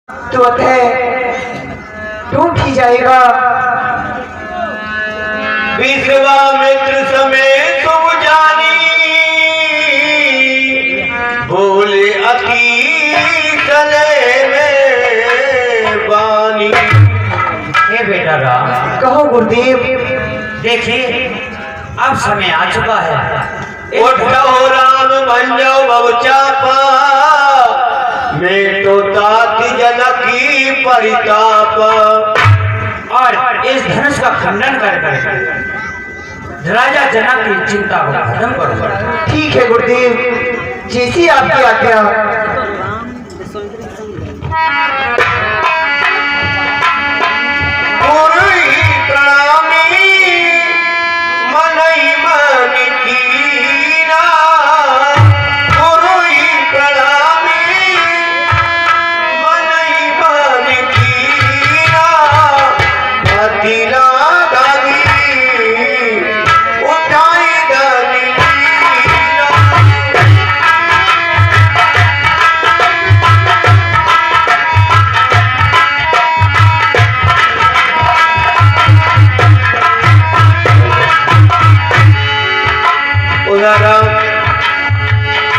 तो अतः टूट ही जाएगा। विश्वामित्र समेत तुम जानी, बोले अति कले में बानी। हे बेटा राम, कहो गुरुदेव। देखिए अब समय आ चुका है। उठो राम बन जाओ बबचापा, मैं तो तात जनकी परिताप। और इस धनुष का खंडन कर राजा जनक की चिंता को खत्म करूंगा। ठीक है गुरुदेव, जैसी आपकी आज्ञा।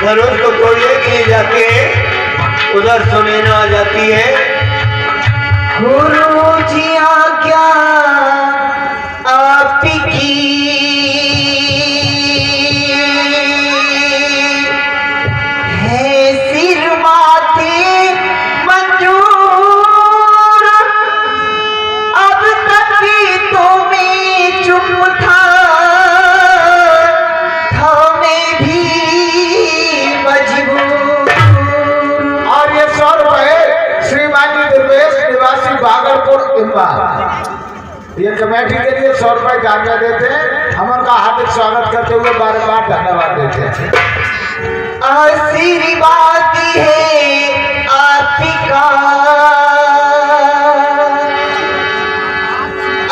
धनुष को तोड़ने के लिए जाके उधर सुनैना आ जाती है। गुरु जी आज्ञा आपकी, है सिर माथे मंजूर, अब तक भी तो मैं चुप था मैं भी मजबूर। और ये 100 रुपए श्रीमानी दुर्वेश निवासी भागलपुर इम्बा, ये कमेटी के लिए 100 रुपए दान देते हैं। हम उनका हार्दिक स्वागत करते हुए बार बार धन्यवाद देते हैं। आशीर्वाद है आपका,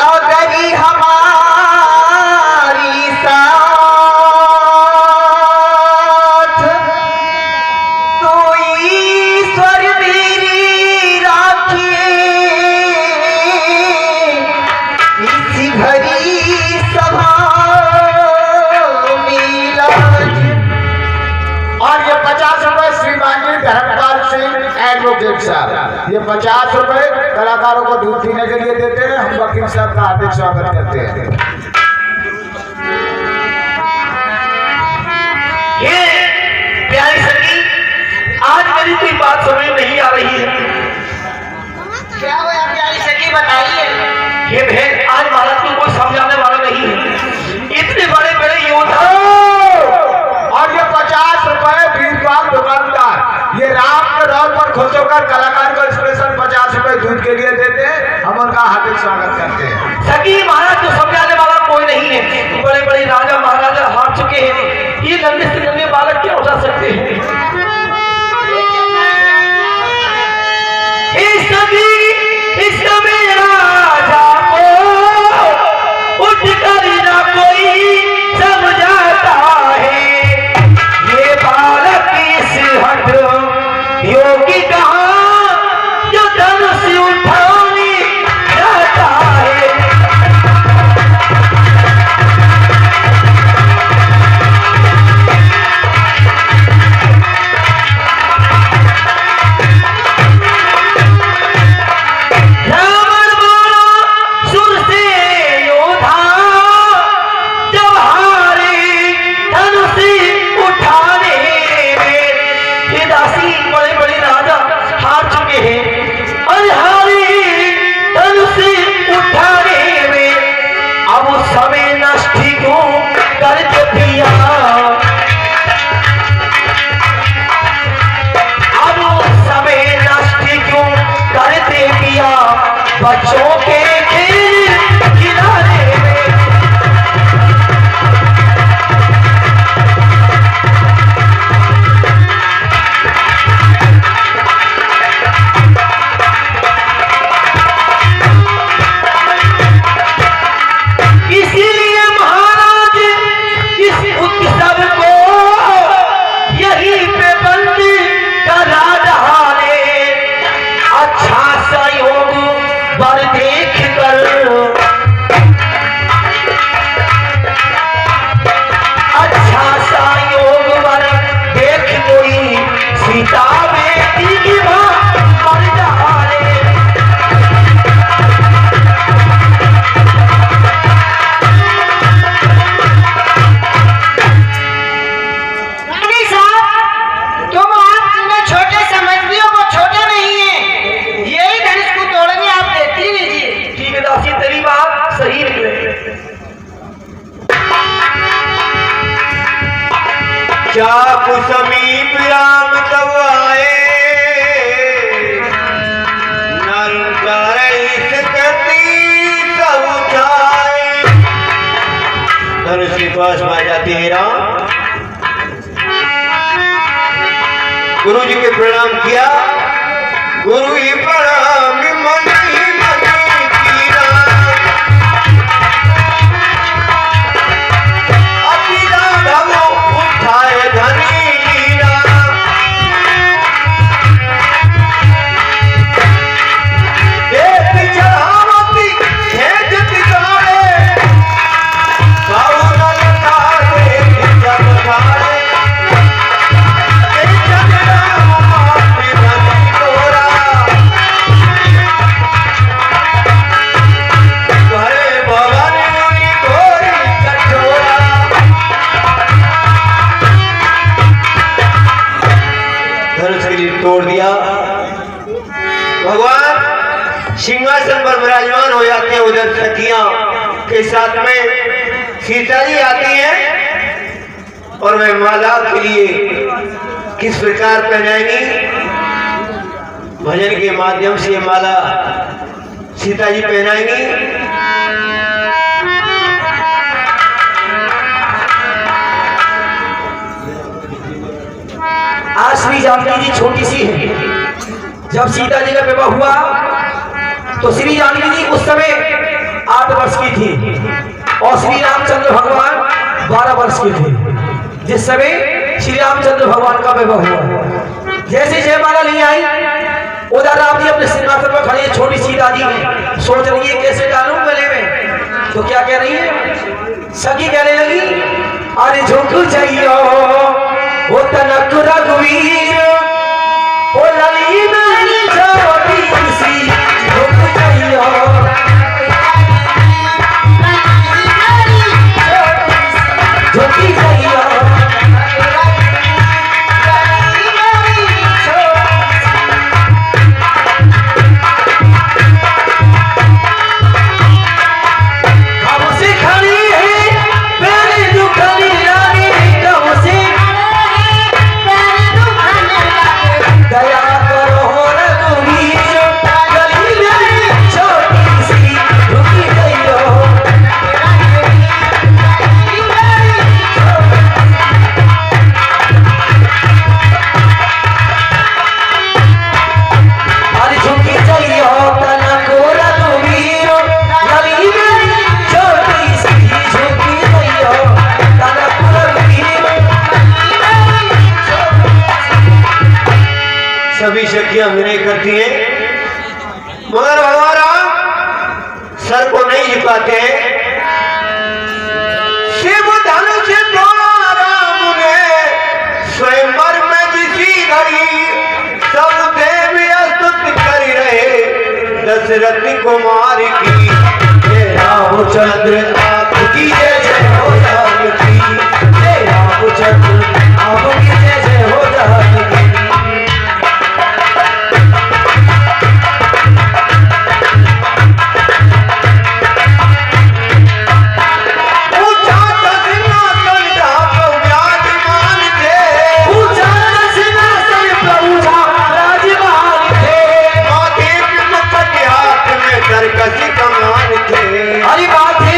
अगर हमारी साथ तो ईश्वर मेरी राखिए, इसी भरी सभा मिला। और ये 50 रुपए श्रीमानी धर्मपाल सिंह एडवोकेट साहब, ये 50 रुपए कलाकारों को दूध पीने के लिए देते हैं। हम वकील साहब का हार्दिक स्वागत करते हैं। ये प्यारी सखी, आज मेरी कोई बात समझ नहीं आ रही है। क्या हुआ प्यारी सखी, बताइए। ये भेद आज भारत को कोई समझाने वाला नहीं है। इतने बड़े बड़े योद्धा और ये 50 रुपए बीरपाल दुकानदार, ये राम के रोल पर खुश होकर कलाकार को स्पेशल 50 रुपए दूध के लिए देते हैं। हम उनका हार्दिक स्वागत करते हैं। सखी महाराज को समझाने वाला कोई नहीं है। बड़े बड़े राजा महाराजा हार चुके हैं, ये लंबे से लंबे बालक क्या उठा सकते हैं। इस समय राजा को उठ कर ना कोई समझाता है, ये बालक इस हट योगी कहाँ जो धनुष उठाने जाता है। वर देख कर अच्छा सा योग वर देख कोई सीता बेटी की मां मर जाए। रानी साहब, तुम आप इन्हें छोटे समझती हो, वो छोटे नहीं है। यही धनुष को तोड़ने आप देती लीजिए। ठीक है दासी, तेरी बात सही निकले। चाकू समीप राम तब आए, नर करे सकती सब उठाए। धनुष के पास आ जाती है राम, गुरु जी के प्रणाम किया। गुरु ही प्रणाम मन ही मन किया। अति राघव उठाए धनी लीला। देख चढ़ावती खेजत गाड़े, बाहुल लताड़े जब गाड़े। तोड़ दिया। भगवान सिंहासन पर विराजमान हो जाते हैं। उधर सखियां के साथ में सीता जी आती हैं और वे माला के लिए किस प्रकार पहनाएंगी। भजन के माध्यम से माला सीता जी पहनाएंगी। आज श्री जानकी जी छोटी सी है। जब सीता जी का विवाह हुआ तो श्री जानकी जी उस समय 8 वर्ष की थी और श्री रामचंद्र भगवान 12 वर्ष के थे जिस समय श्री रामचंद्र भगवान का विवाह हुआ। जैसे जयमाला नहीं आई, उधर राम जी अपने सिंहासन पर खड़े, छोटी सीता जी सोच रही है कैसे डालूं गले में। तो क्या कह रही है, सखी कहने लगी, अरे झुक जाइयो वो तनक रघुवीर, ओ लली मेरी छोटी सी झुक जाइयो। झुकी जाइयो। सभी सखियां विनय करती हैं, मगर भगवान राम सर को नहीं झुकाते हैं। शिव धनुष तोड़ा राम ने स्वयंवर में जिसी घड़ी, सब देवी स्तुति कर रहे दशरथ कुमार की। जय रामचंद्र आपकी जय जय हो जानकी, जय रामचंद्र आपकी जय जय हो जानकी। हरी बात है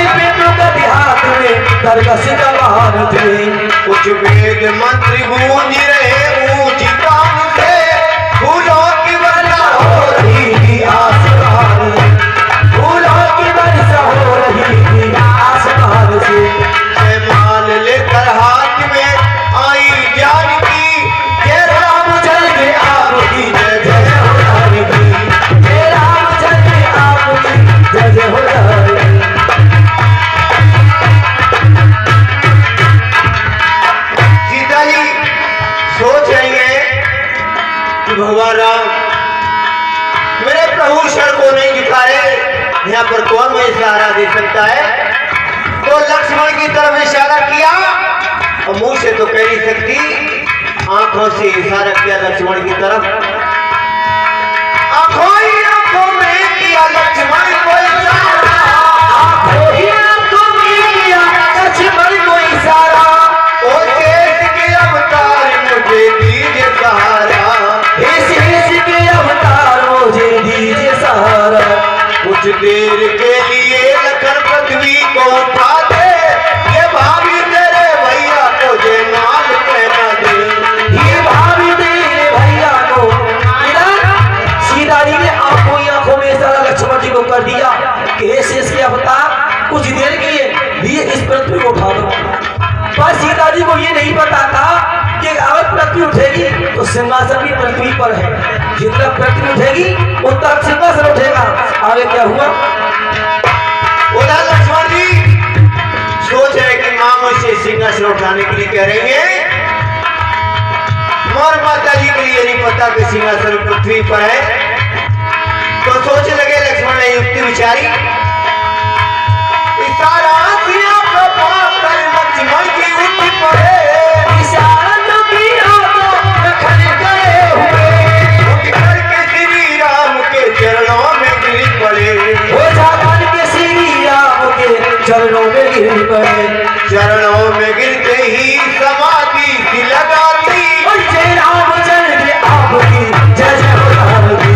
यहाँ पर कौन मुझे सहारा दे सकता है? तो लक्ष्मण की तरफ इशारा किया और मुंह से तो कह नहीं सकती, आंखों से इशारा किया लक्ष्मण की तरफ। आंखों ही आंखों में किया लक्ष्मण को इशारा, आंखों ही आंखों में किया लक्ष्मण को इशारा। ओ शेष के अवतार मुझे दीजिए सहारा, हे शेष के अवतार मुझे दीजिए सहारा। कुछ देर के लिए लखन पृथ्वी को उठा दे, ये भाभी तेरे भैया को जयमाल पहना दे। ये भाभी तेरे भैया को। सीता जी ने आंखों ही आंखों में इशारा लक्ष्मण जी को कर दिया कि हे शेष के अवतार कुछ देर के लिए इस पृथ्वी को उठा दो। पर सीता जी को ये नहीं पता था कि अगर पृथ्वी उठेगी तो सिंहासन भी पृथ्वी पर है, जितना पृथ्वी उठेगी उतना सिंहासन उठेगा। आगे क्या हुआ? उधर लक्ष्मण जी सोच रहे कि मां मुझसे सिंहासन उठाने के लिए कह रही है, और माता जी के लिए नहीं पता कि सिंहासन पृथ्वी पर है। तो सोचने लगे लक्ष्मण ने युक्ति विचारी, इशारा किया तो पाकर लक्ष्मण जी उठ पड़े, इशारा तो किया तो खड़े गए हुए, उठ करके श्री राम के चरणों में गिर पड़े। हो जाकर के श्री राम के चरणों में गिर पड़े। चरणों में गिरते ही समाधि सी लगा ली, और जय रामचंद्र आपकी जय जय हो राम की,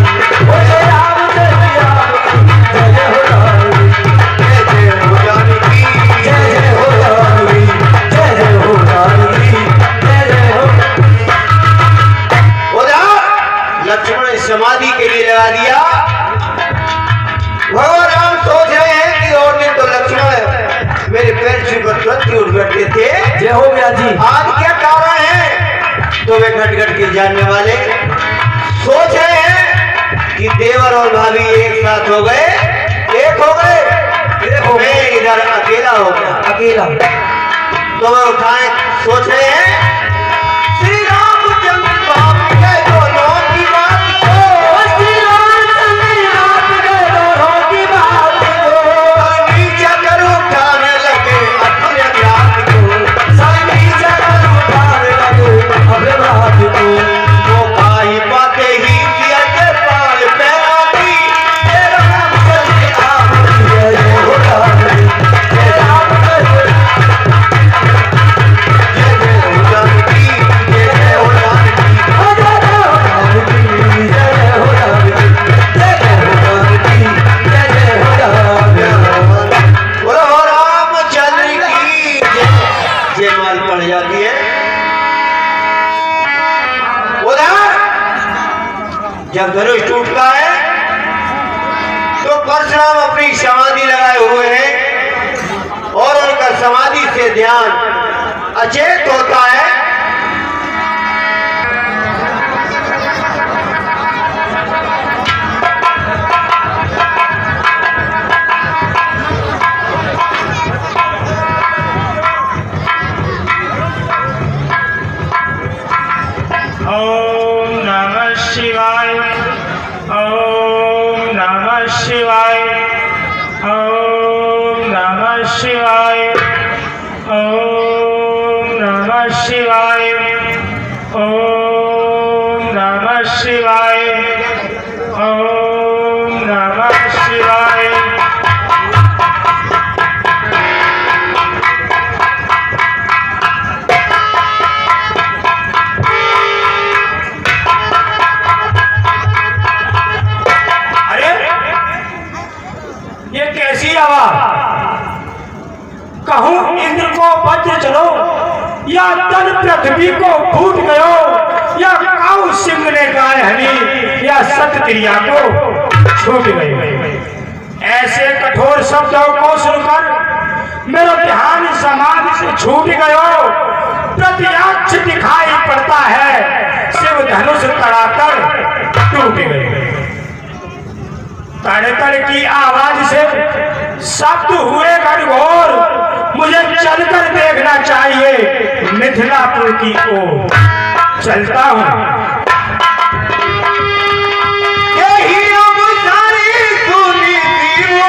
और जय रामचंद्र आपकी जय जय हो राम की, जय जय हो जानकी, जय जय हो राम की, जय जय हो राम की, जय जय हो। लक्ष्मण ने समाधि के लिए लगा दिया। भगवान राम सोच रहे हैं कि और दिन तो लक्ष्मण मेरे पैर छूकर तुरंत ही उठ बैठते थे, जय हो गया जी। आज क्या कारण है? तो वे घट घट के जानने वाले सोच रहे हैं कि देवर और भाभी एक साथ हो गए, एक हो गए, मैं इधर अकेला हो गया। अकेला तो वह उठाए सोच रहे हैं, श्री रामचंद्र बाप के दोनों की बात को, श्री रामचंद्र आपके दोनों की बात को, और नीचा कर उठाने लगे अपने रात को, सभी जगह उतार लगे अपने रात को। मौका ही पाते ही किया के पाल पैरानी, हे रामचंद्र आपकी जय जय हो राम की, जय रामचंद्र जय जय हो जानकी, जय जय हो जानकी, जय जय हो राम की, जय जय हो राम की, जय जय हो राम की। बोलो रामचंद्र की जय माल पड़ जाती है। उधर जब धनुष टूटता है तो परशुराम अपनी समाधि लगाए हुए हैं और उनका समाधि से ध्यान अचेत होता है। ओम नमः शिवाय, ओम नमः शिवाय, ओम नमः शिवाय, ओम नमः शिवाय, ओम नमः शिवाय, ओम नमः शिवाय। ये कैसी आवाज? कहूं इंद्र को वज्र चलो, या तन पृथ्वी को फूट गयो, या काऊ सिंह ने गाय हनी, या सत क्रिया को छूट गयो। ऐसे कठोर शब्दों को सुनकर मेरा ध्यान समाधि से छूट गयो। प्रत्यक्ष दिखाई पड़ता है शिव धनुष तड़ाकर टूट गए। तड़कड़ की आवाज से शब्द हुए घनघोर, मुझे चलकर देखना चाहिए मिथिलापुर की ओर। चलता हूँ। यही अब सारी सुनी थी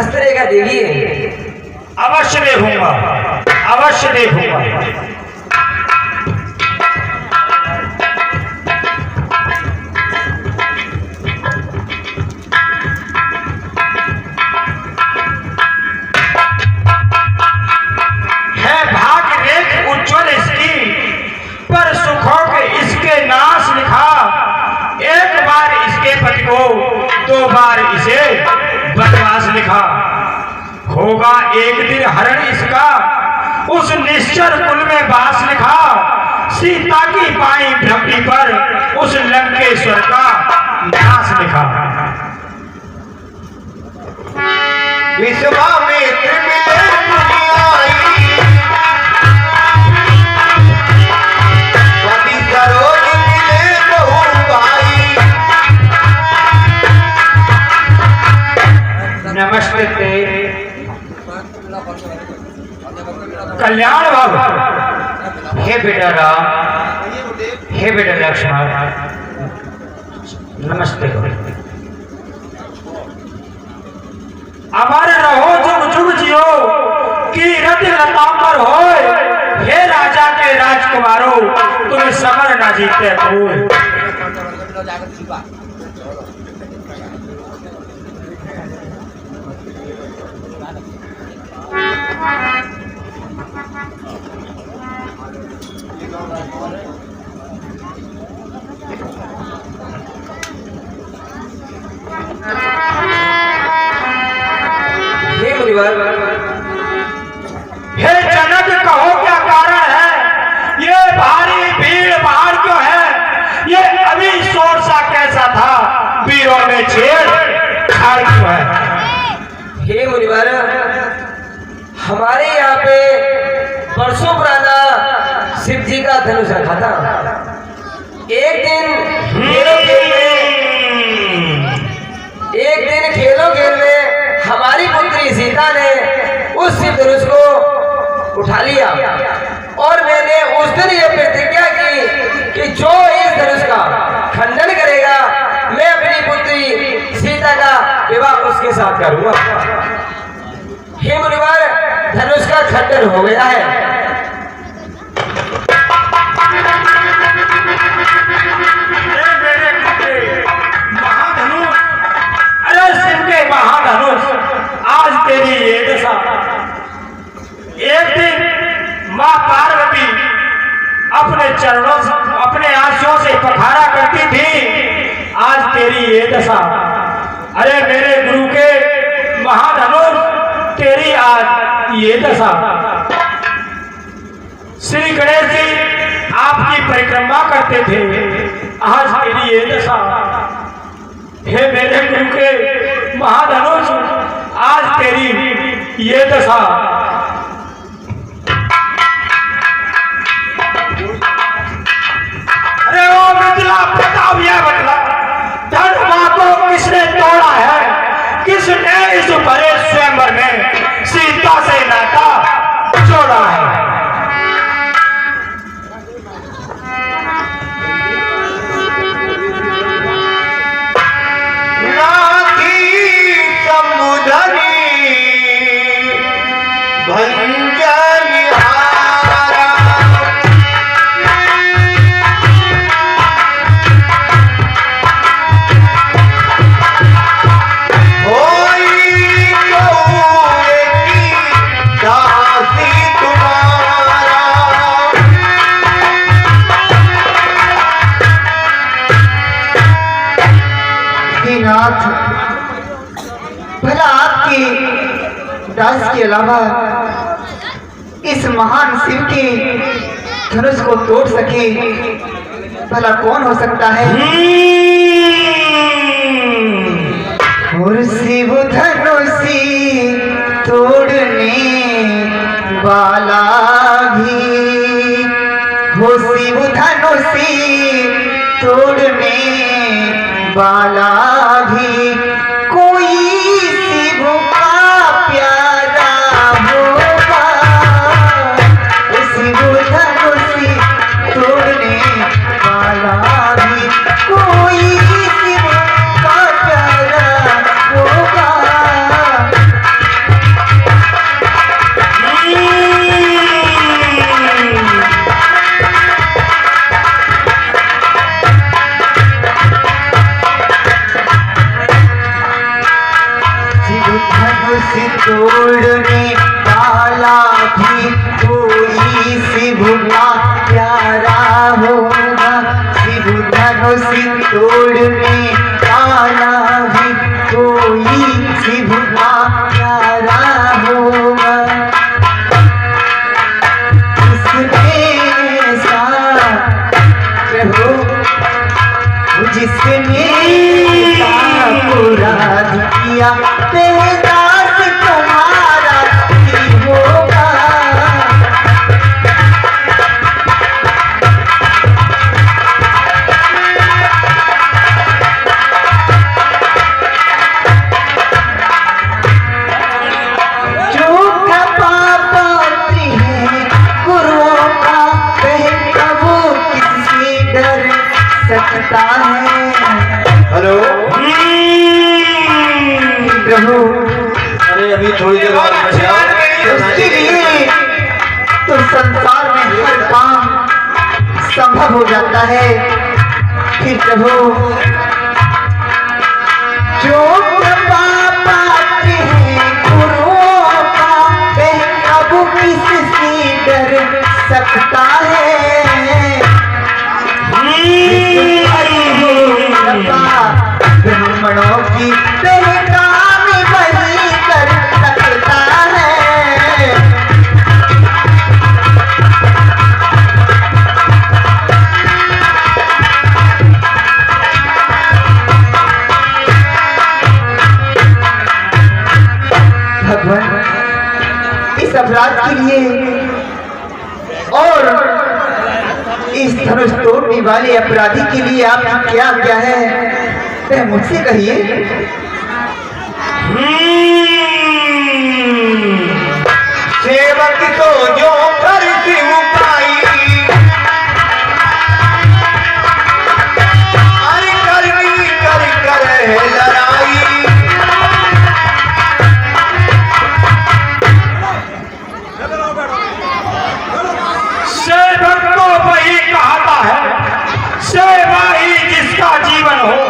हस्तरेखा देखिए। अवश्य देखूंगा, अवश्य देखूंगा। है भाग रेख उज्ज्वल इसकी, पर सुखों के इसके नाश लिखा। एक बार इसके पति को, 2 बार इसे बनवास लिखा। होगा एक दिन हरण इसका, उस निश्चर कुल में वास लिखा। सीता की पाई भ्रमरी पर उस लंकेश्वर का नाश लिखा। विश्वामित्र मिले दुनियाई, पति सरोज मिले बहु भाई। नमस्ते कल्याण बाबू। हे बेटा राम, हे बेटा लक्ष्मण, नमस्ते। अमर रहो जुग जुग जियो, कीरत लतांबर होय। हे राजा के राजकुमारो, तुम समर ना जीते कोई। हे मुनिवर, हे जनक कहो क्या कारण है? ये भारी भीड़ भाड़ क्यों है? ये अभी शोर सा कैसा था? वीरों में छेड़ छाड़ क्यों है? हे मुनिवर, हमारे यहाँ पे वर्षों पुराना शिव जी का धनुष रखा था। एक दिन खेलों खेल में हमारी पुत्री सीता ने उस शिव धनुष को उठा लिया और मैंने उस दिन यह प्रतिज्ञा की कि जो इस धनुष का खंडन करेगा मैं अपनी पुत्री सीता का विवाह उसके साथ करूंगा। हे मुनिवर, धनुष का खंडन हो गया है। महाधनुष, अरे शिव के महाधनुष, आज तेरी ये दशा। एक दिन माँ पार्वती अपने चरणों से, अपने आंसुओं से पखारा करती थी, आज तेरी ये दशा। अरे मेरे गुरु के महाधनुष, तेरी आज ये दशा। श्री गणेश जी आपकी परिक्रमा करते थे, आज तेरी ये दशा। हे मेरे गुरु के महाधनुष, आज तेरी ये दशा। अरे ओ मिथिला प्रताप यह बतला, धर्म को किसने तोड़ा है? किसने इस भरे स्वयंवर में सीता से नाता जोड़ा है? भला आपकी दास के अलावा इस महान शिव के धनुष को तोड़ सके भला कौन हो सकता है? और शिव धनुषी तोड़ने वाला भी हो, शिव धनुषी तोड़ने वाला भी कोई शिव का प्यारा होगा। शिव धनुषी तोड़ने वाला भी कोई शिव का प्यारा होगा। तोड़ने वाला भी कोई शिव का प्यारा होगा। शिव धनुष तोड़ने वाला भी कोई शिव का प्यारा होगा। इसके साथ प्रभु जिसने अपराध किया बेदास तुम्हारा ही होगा। जो कृपा पाती है गुरुओं का वह कबू किससे डर सकता है। हेलो प्रभु अरे अभी थोड़ी देर बाद मैं जाऊं। उसके लिए तो संसार में हर काम संभव हो जाता है। फिर प्रभु जो कृपा पाते हैं गुरुओं का वह कबू किससे डर सकता है। ब्राह्मणों की काम वही कर सकता है। भगवान इस अपराध के लिए और इस धनुष तोड़ने वाले अपराधी के लिए आपकी क्या आज्ञा है वह मुझसे कहिए। सेवक तो जो कर शिव पाई अरे करनी कर है लड़ाई। सेवक को वही कहता है, सेवा ही जिसका जीवन हो।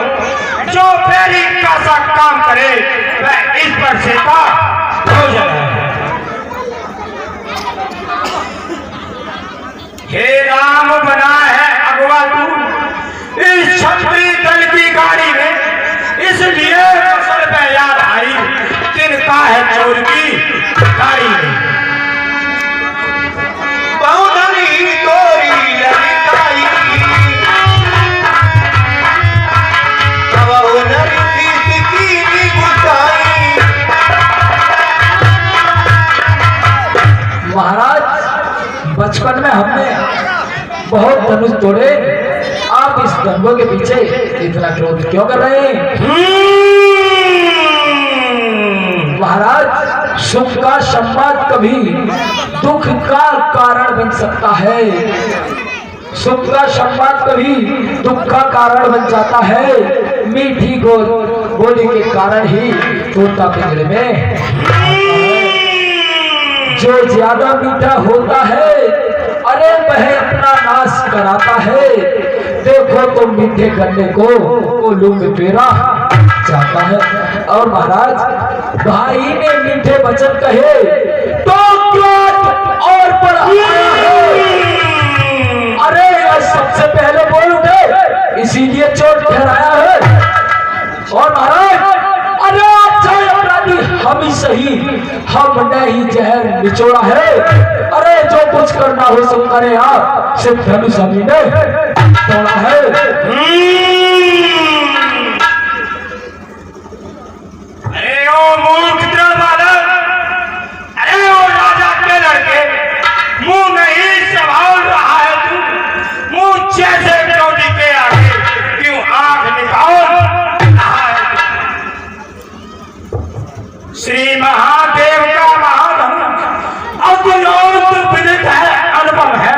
जो फेरी का सा काम करे वह इस पर से का भोजन है। हे राम बना है अगवा तू इस क्षत्रिय दल की गाड़ी में, इसलिए फसल पे याद आई तिनका है चोर की गाड़ी में। बहुधनी तोरी लड़काई अब नरी की गुसाई। महाराज बचपन में हमने बहुत धनुष तोड़े, आप इस धनुष के पीछे इतना क्रोध क्यों कर रहे हैं? महाराज सुख का संवाद कभी दुख का कारण बन सकता है। सुख का संवाद कभी दुख का कारण बन जाता है। मीठी बोली के कारण ही तोता पिंजरे में जो ज्यादा मीठा होता है अरे वह अपना नाश कराता है। देखो तो मीठे गन्ने को उल्लू में पेरा जाता है। और महाराज भाई ने मीठे वचन कहे तो क्रोध और बढ़ा है। अरे सबसे पहले बोल उठे इसीलिए चोट ठहराया है। और महाराज अरे अच्छा अपराधी हम ही सही, हमने ही जहर निचोड़ा है। अरे जो कुछ करना हो सब करे आप, सिर्फ धनुष हम ने तोड़ा है। अरे ओ मूर्ख बालक, अरे ओ राजा के लड़के, मुंह नहीं संभाल रहा है तू। मुंह जैसे चोटी के आगे क्यों आंख निकाल रहा है? श्री महादेव का महाधनुष अद्भुत विदित है, अनुभव है।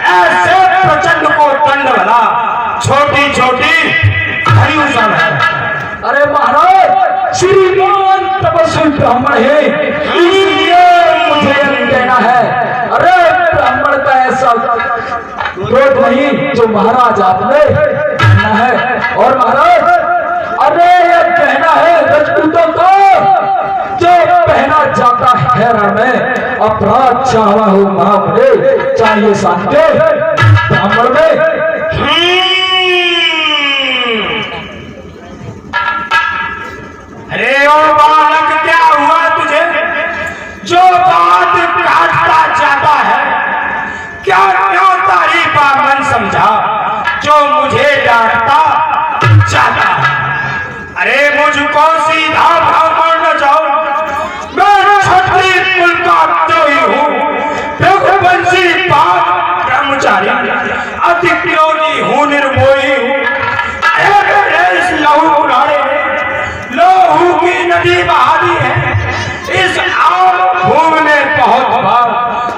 ऐसे प्रचंड को दंड भला छोटी छोटी धनुषण है। अरे महाराज श्रीमान तपस्वी ब्राह्मण है, इसलिए मुझे कहना है। अरे ब्राह्मण का ऐसा क्रोध नहीं जो महाराज आपने कहना है। और महाराज अरे ये कहना है रजपूतों को जो पहना अपराध चावा हो महामुने चाहिए शांति ब्राह्मण में। अरे ओ बालक, क्या हुआ तुझे जो बात काटता जाता है? क्या क्यों तारीफा मन समझा जो मुझे डांटता जाता है? अरे मुझको सीधा ब्राह्मण न जाओ, मैं क्षत्रिय कुल का द्रोही हूँ, रघुवंशी पाप ब्रह्मचारी, अति क्रोधी हूँ, निर्मोही हूँ। इस लहू कुराने लोहू की नदी बहा दी है, इस आम भूमि में बहुत बार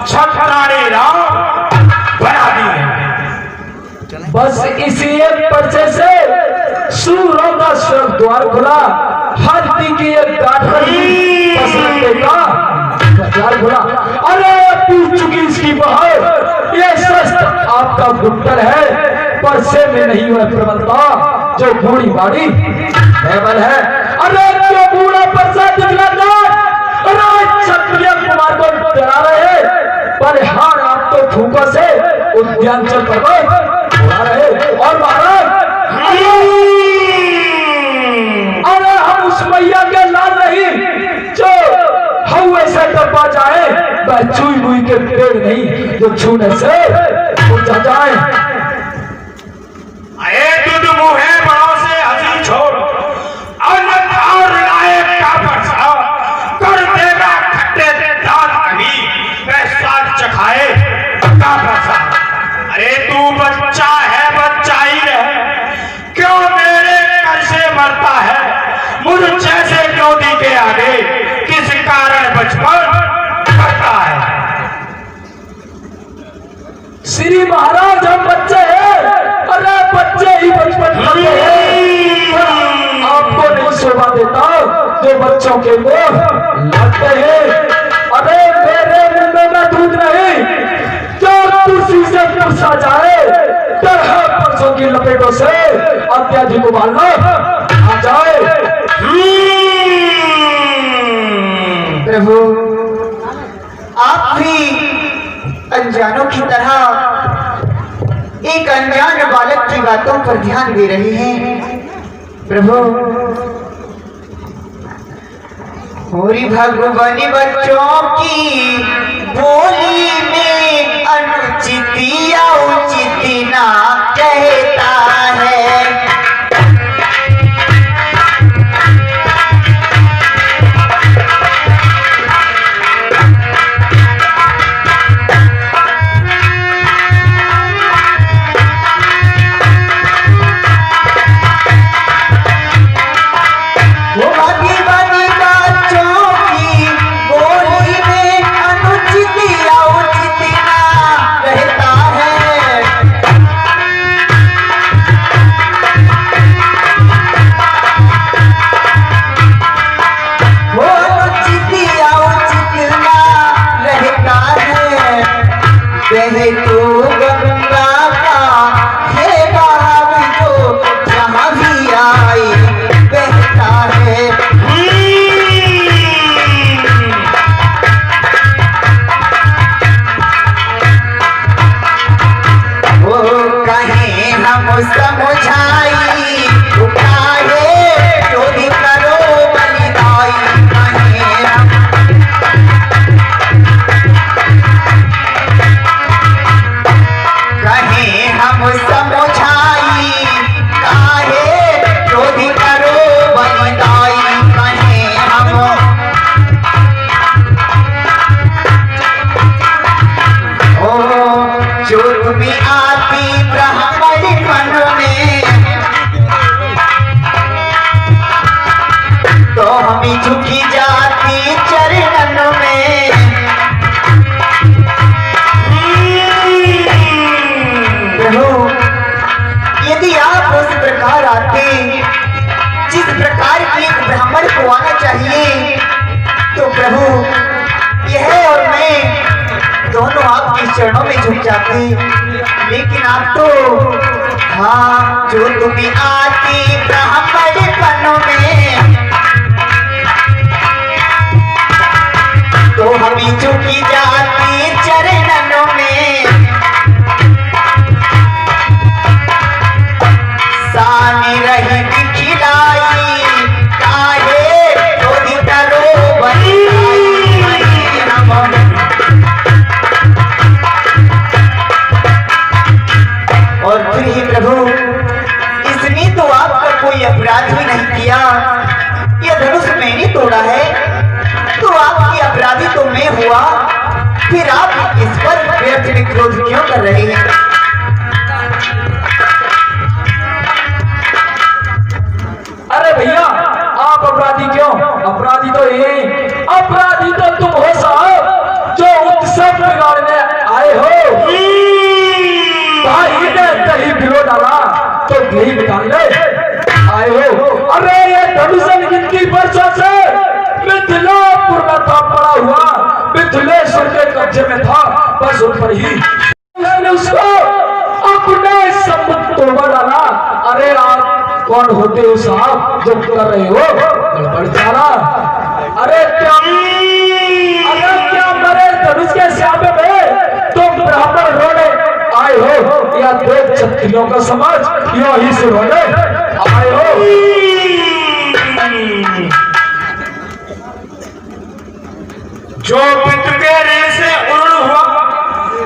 छठरानी राम बना दी है। बस इसी एक पर्चे से सूरों का स्वर्ग द्वार खुला, हल्दी की एक गाठरी पसंद का द्वार खुला। अरे पी चुकी इसकी बहार, ये शस्त्र आपका गुप्तर है, पर्चे में नहीं हुआ प्रबलता जो बूढ़ी बाड़ी लेवल है। अरे जो बूढ़ा पर्चा दिखला क्षत्रिय कुमार को डरा रहे, परिहार आप तो फूकों से उद्यांचल पर्वत उड़ा रहे। और महाराज, अरे हम उस मैया के लाल नहीं जो हवा से डब्बा जाए, वह चुई मुई के पेड़ नहीं जो छूने से उठ जाए। अरे दूध मुहे बड़ों से हंसी छोड़, और लाए का बरसा कर देगा खट्टे दाल कभी वह स्वाद चखाए का बरसा। अरे तू बच्चा है, बच्चा ही रहे, क्यों मेरे घर से मरता है? मुझ जैसे क्रोधी के आगे किस कारण बचपन करता है? श्री महाराज, हम बच्चे हैं, अरे बच्चे ही बचपन करते हैं। आपको नहीं शोभा देता जो बच्चों के मुंह लगते हैं। अरे मेरे मुंह में दूध नहीं जो तुलसी से पुरसा जाए, तरह परसों की लपेटों से अत्याधिक उबालना आ जाए। प्रभु, आप भी अनजानों की तरह एक अनजान बालक की बातों पर ध्यान दे रहे हैं। प्रभु, होरी भगवानी बच्चों की बोली में अनुचित या उचित ना कहता है। चरणों में झुक जाते, लेकिन आप तो हाँ जो तुम्हें आती ब्राह्मणपनों में तो हम झुकी जा फिर आप इस पर व्यर्थ में क्रोध क्यों कर रहे हैं? अरे भैया, आप अपराधी क्यों? अपराधी तो ये, अपराधी तो तुम हो साहब, जो उत्सव बिगाड़ने आए हो। भाई ने दही भिगो डाला तो दही बिगाड़ने आए हो। अरे ये धनुषन गिनती वर्षों से मिथिलापुर में था पड़ा हुआ, मिथिलेश्वर के कब्जे में था, बस उन पर ही उसने उसको अपने सम्मुख तोड़वा डाला। अरे आप कौन होते हो साहब जो कर रहे हो गड़बड़ चारा? अरे क्या मरे धनुष के श्यामे में तुम ब्राह्मण रोने आए हो या दो क्षत्रियों का समाज यो ही से रोने आए हो? जो पित के रे से उड़ हुआ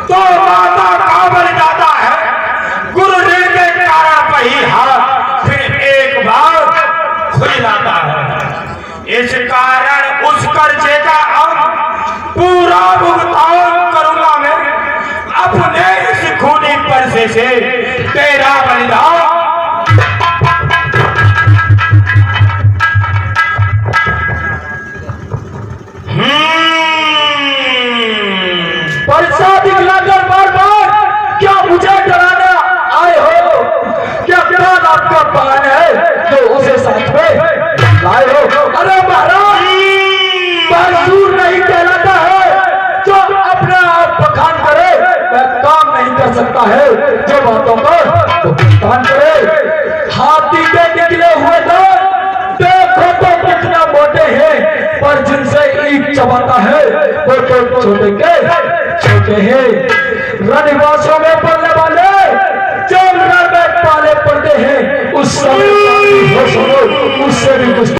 तो माता का बल जाता है। गुरु ऋण के कारण वही हाथ फिर एक बार खुल जाता है। इस कारण उस कर्जे का अब पूरा भुगतान करूंगा मैं अपने इस खूनी परसे से। तेरा बलिदान परसा दिखलाकर बार बार क्या मुझे डराने आए हो? क्या प्राण आपका पान है जो उसे साथ में लाए हो? अरे महाराज, बहादुर नहीं कहलाता है जो अपने आप बखान करे, वह काम नहीं कर सकता है जो बातों पर तो भुगतान करे। हाथी के निकले हुए दांत देखो तो कितना मोटे हैं, पर जिनसे ईंट चबाता है वो तो छोटे के छोटे हैं। रणवासों में